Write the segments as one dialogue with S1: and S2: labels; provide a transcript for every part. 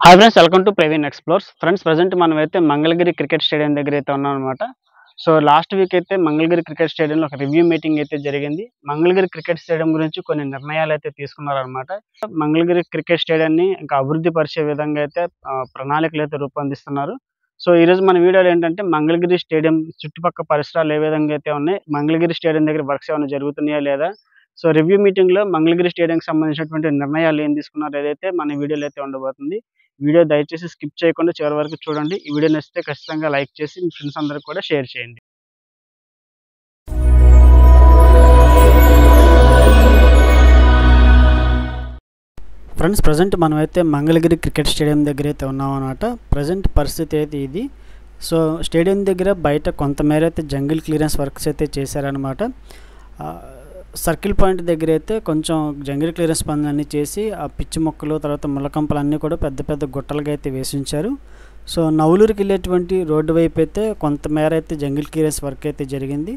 S1: Hi friends, welcome to Praveen explores. Friends, present మనమైతే Mangalagiri cricket stadium దగ్గర అయితే ఉన్నాం అనమాట. సో లాస్ట్ వీక్ అయితే మంగళగిరి క్రికెట్ స్టేడియంలో ఒక రివ్యూ మీటింగ్ అయితే జరిగింది. మంగళగిరి క్రికెట్ స్టేడియం గురించి కొన్ని నిర్ణయాలు అయితే తీసుకున్నారనమాట. మంగళగిరి క్రికెట్ స్టేడియాన్ని ఇంకా అభివృద్ధి పరిచే విధంగా అయితే ప్రణాళికలు అయితే రూపొందిస్తున్నారు. సో ఈరోజు మన వీడియోలో ఏంటంటే మంగళగిరి స్టేడియం చుట్టుపక్కల పరిసరాలు ఏ విధంగా అయితే ఉన్నాయి, మంగళగిరి స్టేడియం దగ్గర వర్క్స్ ఏమైనా జరుగుతున్నాయా లేదా, సో రివ్యూ మీటింగ్లో మంగళగిరి స్టేడియంకి సంబంధించినటువంటి నిర్ణయాలు ఏం తీసుకున్నారు ఏదైతే మన వీడియోలో అయితే ఉండబోతుంది. వీడియో దయచేసి స్కిప్ చేయకుండా చివరి వరకు చూడండి. ఈ వీడియో నచ్చితే ఖచ్చితంగా లైక్ చేసి మీ ఫ్రెండ్స్ అందరికి కూడా షేర్ చేయండి. ఫ్రెండ్స్, ప్రజెంట్ మనమైతే మంగళగిరి క్రికెట్ స్టేడియం దగ్గర అయితే ఉన్నాం అనమాట. ప్రజెంట్ పరిస్థితి అయితే ఇది. సో స్టేడియం దగ్గర బయట కొంతమేర అయితే జంగిల్ క్లియరెన్స్ వర్క్స్ అయితే చేశారనమాట. సర్కిల్ పాయింట్ దగ్గర అయితే కొంచెం జంగిల్ క్లియరెన్స్ పనులన్నీ చేసి ఆ పిచ్చి మొక్కలు తర్వాత ముళ్ళకంపలు అన్నీ కూడా పెద్ద పెద్ద గుట్టలుగా అయితే వేసి ఉంచారు. సో నవలూరుకి వెళ్ళేటువంటి రోడ్డు వైపు అయితే కొంతమేర అయితే జంగిల్ క్లియరెన్స్ వర్క్ అయితే జరిగింది.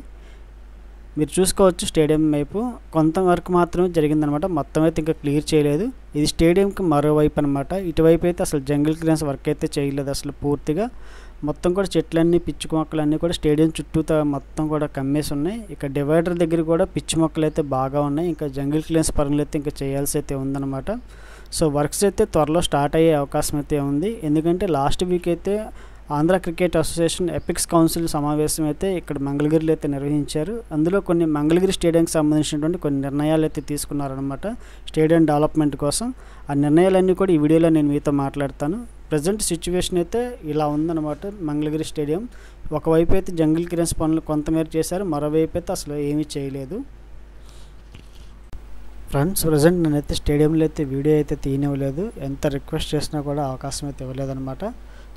S1: మీరు చూసుకోవచ్చు స్టేడియం వైపు కొంతవరకు మాత్రమే జరిగిందనమాట. మొత్తం అయితే ఇంకా క్లియర్ చేయలేదు. ఇది స్టేడియంకి మరోవైపు అనమాట. ఇటువైపు అయితే అసలు జంగిల్ క్లియరెన్స్ వర్క్ అయితే చేయలేదు అసలు పూర్తిగా. మొత్తం కూడా చెట్లన్నీ పిచ్చి మొక్కలు అన్నీ కూడా స్టేడియం చుట్టూతో మొత్తం కూడా కమ్మేసి ఉన్నాయి. ఇక డివైడర్ దగ్గర కూడా పిచ్చి మొక్కలు అయితే బాగా ఉన్నాయి. ఇంకా జంగిల్ క్లియరెన్స్ పనులు అయితే ఇంకా చేయాల్సి అయితే ఉందన్నమాట. సో వర్క్స్ అయితే త్వరలో స్టార్ట్ అయ్యే అవకాశం అయితే ఉంది. ఎందుకంటే లాస్ట్ వీక్ అయితే Andhra cricket association epics council సమావేశం అయితే ఇక్కడ మంగళగిరిలో అయితే నిర్వహించారు. అందులో కొన్ని మంగళగిరి స్టేడియంకి సంబంధించినటువంటి కొన్ని నిర్ణయాలు అయితే తీసుకున్నారనమాట స్టేడియం డెవలప్మెంట్ కోసం. ఆ నిర్ణయాలన్నీ కూడా ఈ వీడియోలో నేను మీతో మాట్లాడతాను. ప్రజెంట్ సిచ్యువేషన్ అయితే ఇలా ఉందన్నమాట. మంగళగిరి స్టేడియం ఒకవైపు అయితే జంగిల్ క్లియరెన్స్ పనులు కొంతమేర చేశారు, మరోవైపు అయితే అసలు ఏమీ చేయలేదు. ఫ్రెండ్స్, ప్రజెంట్ నేనైతే స్టేడియంలో అయితే వీడియో అయితే తీయనివ్వలేదు. ఎంత రిక్వెస్ట్ చేసినా కూడా అవకాశం అయితే ఇవ్వలేదన్నమాట.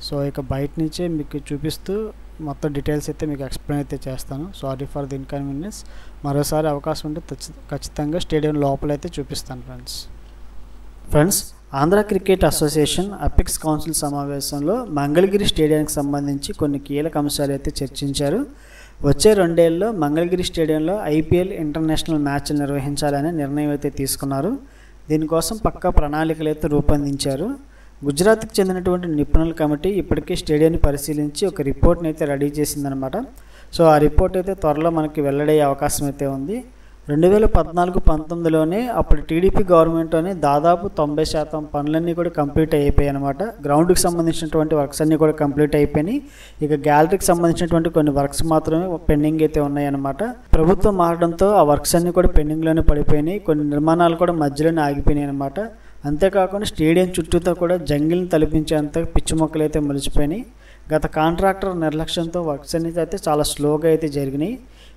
S1: సో ఇక బయట నుంచే మీకు చూపిస్తూ మొత్తం డీటెయిల్స్ అయితే మీకు ఎక్స్ప్లెయిన్ అయితే చేస్తాను. Sorry for the inconvenience. మరోసారి అవకాశం ఉంటే ఖచ్చితంగా స్టేడియం లోపలైతే చూపిస్తాను. Friends, Andhra cricket association apex council సమావేశంలో మంగళగిరి స్టేడియానికి సంబంధించి కొన్ని కీలక అంశాలు అయితే చర్చించారు. వచ్చే 2 ఏళ్లలో మంగళగిరి స్టేడియంలో ఐపీఎల్ ఇంటర్నేషనల్ మ్యాచ్లు నిర్వహించాలనే నిర్ణయం అయితే తీసుకున్నారు. దీనికోసం పక్కా ప్రణాళికలు అయితే రూపొందించారు. గుజరాత్కి చెందినటువంటి నిపుణుల కమిటీ ఇప్పటికే స్టేడియాన్ని పరిశీలించి ఒక రిపోర్ట్ని అయితే రెడీ చేసిందనమాట. సో ఆ రిపోర్ట్ అయితే త్వరలో మనకి వెల్లడయ్యే అవకాశం అయితే ఉంది. 2014-19లోనే అప్పుడు టీడీపీ గవర్నమెంట్లోనే దాదాపు 90% పనులన్నీ కూడా కంప్లీట్ అయిపోయాయి అనమాట. గ్రౌండ్కి సంబంధించినటువంటి వర్క్స్ అన్నీ కూడా కంప్లీట్ అయిపోయినాయి. ఇక గ్యాలరీకి సంబంధించినటువంటి కొన్ని వర్క్స్ మాత్రమే పెండింగ్ అయితే ఉన్నాయన్నమాట. ప్రభుత్వం మారడంతో ఆ వర్క్స్ అన్నీ కూడా పెండింగ్లోనే పడిపోయినాయి. కొన్ని నిర్మాణాలు కూడా మధ్యలోనే ఆగిపోయినాయి అనమాట. అంతేకాకుండా స్టేడియం చుట్టూతో కూడా జంగిల్ని తలపించేంత పిచ్చి మొక్కలు అయితే మొలిచిపోయినాయి. గత కాంట్రాక్టర్ నిర్లక్ష్యంతో వర్క్స్ అనేది అయితే చాలా స్లోగా అయితే జరిగినాయి.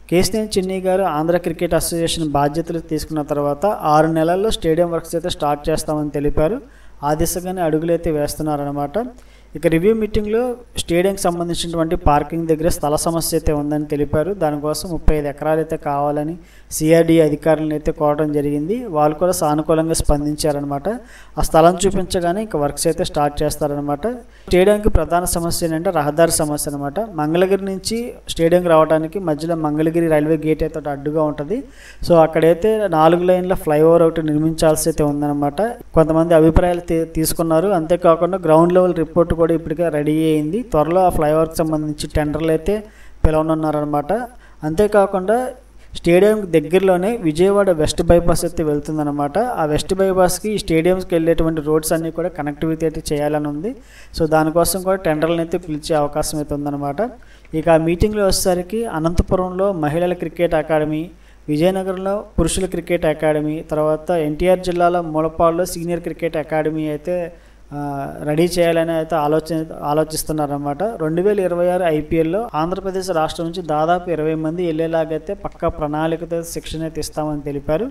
S1: కేశినేని చిన్ని గారు ఆంధ్ర క్రికెట్ అసోసియేషన్ బాధ్యతలు తీసుకున్న తర్వాత 6 నెలల్లో స్టేడియం వర్క్స్ అయితే స్టార్ట్ చేస్తామని తెలిపారు. ఆ దిశగానే అడుగులు అయితే వేస్తున్నారనమాట. ఇక రివ్యూ మీటింగ్లో స్టేడియంకి సంబంధించినటువంటి పార్కింగ్ దగ్గర స్థల సమస్య అయితే ఉందని తెలిపారు. దానికోసం 35 ఎకరాలు అయితే కావాలని సిఆర్డీ అధికారులను అయితే కోరడం జరిగింది. వాళ్ళు కూడా సానుకూలంగా స్పందించారనమాట. ఆ స్థలం చూపించగానే ఇంకా వర్క్స్ అయితే స్టార్ట్ చేస్తారనమాట. స్టేడియంకి ప్రధాన సమస్య ఏంటంటే రహదారి సమస్య అనమాట. మంగళగిరి నుంచి స్టేడియంకి రావడానికి మధ్యలో మంగళగిరి రైల్వే గేట్ అయితే అడ్డుగా ఉంటుంది. సో అక్కడైతే 4 లైన్ల ఫ్లైఓవర్ ఒకటి నిర్మించాల్సి అయితే ఉందన్నమాట. కొంతమంది అభిప్రాయాలు తీసుకున్నారు. అంతేకాకుండా గ్రౌండ్ లెవెల్ రిపోర్ట్ కూడా ఇప్పటికే రెడీ అయింది. త్వరలో ఆ ఫ్లైఓవర్కి సంబంధించి టెండర్లు అయితే పిలవనున్నారనమాట. అంతేకాకుండా స్టేడియం దగ్గరలోనే విజయవాడ వెస్ట్ బైపాస్ అయితే వెళ్తుందన్నమాట. ఆ వెస్ట్ బైపాస్కి ఈ స్టేడియంకి వెళ్ళేటువంటి రోడ్స్ అన్నీ కూడా కనెక్టివిటీ అయితే చేయాలని ఉంది. సో దానికోసం కూడా టెండర్లను అయితే పిలిచే అవకాశం అయితే ఉందన్నమాట. ఇక ఆ మీటింగ్లో వచ్చేసరికి అనంతపురంలో మహిళల క్రికెట్ అకాడమీ, విజయనగరంలో పురుషుల క్రికెట్ అకాడమీ, తర్వాత ఎన్టీఆర్ జిల్లాలో మూలపాడులో సీనియర్ క్రికెట్ అకాడమీ అయితే రెడీ చేయాలని అయితే ఆలోచిస్తున్నారన్నమాట. 2026 ఐపీఎల్లో ఆంధ్రప్రదేశ్ రాష్ట్రం నుంచి దాదాపు 20 మంది వెళ్ళేలాగైతే పక్కా ప్రణాళికతో శిక్షణ అయితే ఇస్తామని తెలిపారు.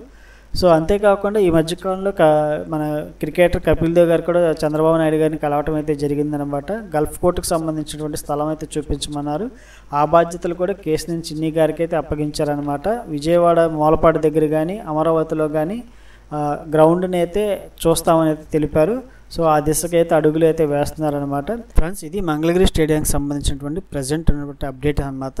S1: సో అంతేకాకుండా ఈ మధ్యకాలంలో మన క్రికెటర్ కపిల్ దేవ్ గారు కూడా చంద్రబాబు నాయుడు గారిని కలవటం అయితే జరిగిందనమాట. గల్ఫ్ కోర్టుకు సంబంధించినటువంటి స్థలం అయితే చూపించమన్నారు. ఆ బాధ్యతలు కూడా కేశినేని చిన్ని గారికి అయితే అప్పగించారనమాట. విజయవాడ మూలపాడు దగ్గర కానీ అమరావతిలో కానీ గ్రౌండ్ని అయితే చూస్తామని అయితే తెలిపారు. సో ఆ దిశకైతే అడుగులు అయితే వేస్తున్నారనమాట. ఫ్రెండ్స్, ఇది మంగళగిరి స్టేడియంకి సంబంధించినటువంటి ప్రజెంట్ ఉన్నటువంటి అప్డేట్ అనమాట.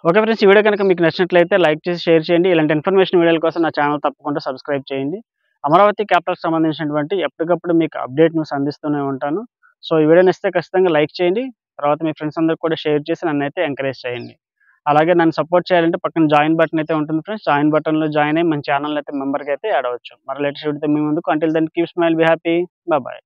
S1: ఓకే ఫ్రెండ్స్, ఈ వీడియో కనుక మీకు నచ్చినట్లయితే లైక్ చేసి షేర్ చేయండి. ఇలాంటి ఇన్ఫర్మేషన్ వీడియోల కోసం నా ఛానల్ తప్పకుండా సబ్స్క్రైబ్ చేయండి. అమరావతి క్యాపిటల్‌కి సంబంధించినటువంటి ఎప్పటికప్పుడు మీకు అప్డేట్ న్యూస్ అందిస్తూనే ఉంటాను. సో, ఈ వీడియో నచ్చితే ఖచ్చితంగా లైక్ చేయండి. తర్వాత మీ ఫ్రెండ్స్ అందరికి కూడా షేర్ చేసి నన్నైతే ఎంకరేజ్ చేయండి. అలాగే నన్ను సపోర్ట్ చేయాలంటే పక్కన జాయిన్ బటన్ అయితే ఉంటుంది ఫ్రెండ్స్. జాయిన్ బటన్‌లో జాయిన్ అయ్యి మన ఛానెల్‌ని అయితే మెంబర్‌గా అయితే యాడ్ అవ్వచ్చు. మరి లేటెస్ట్ వీడియోతో మీ ముందుకు. Until then keep smile, be happy. Bye by.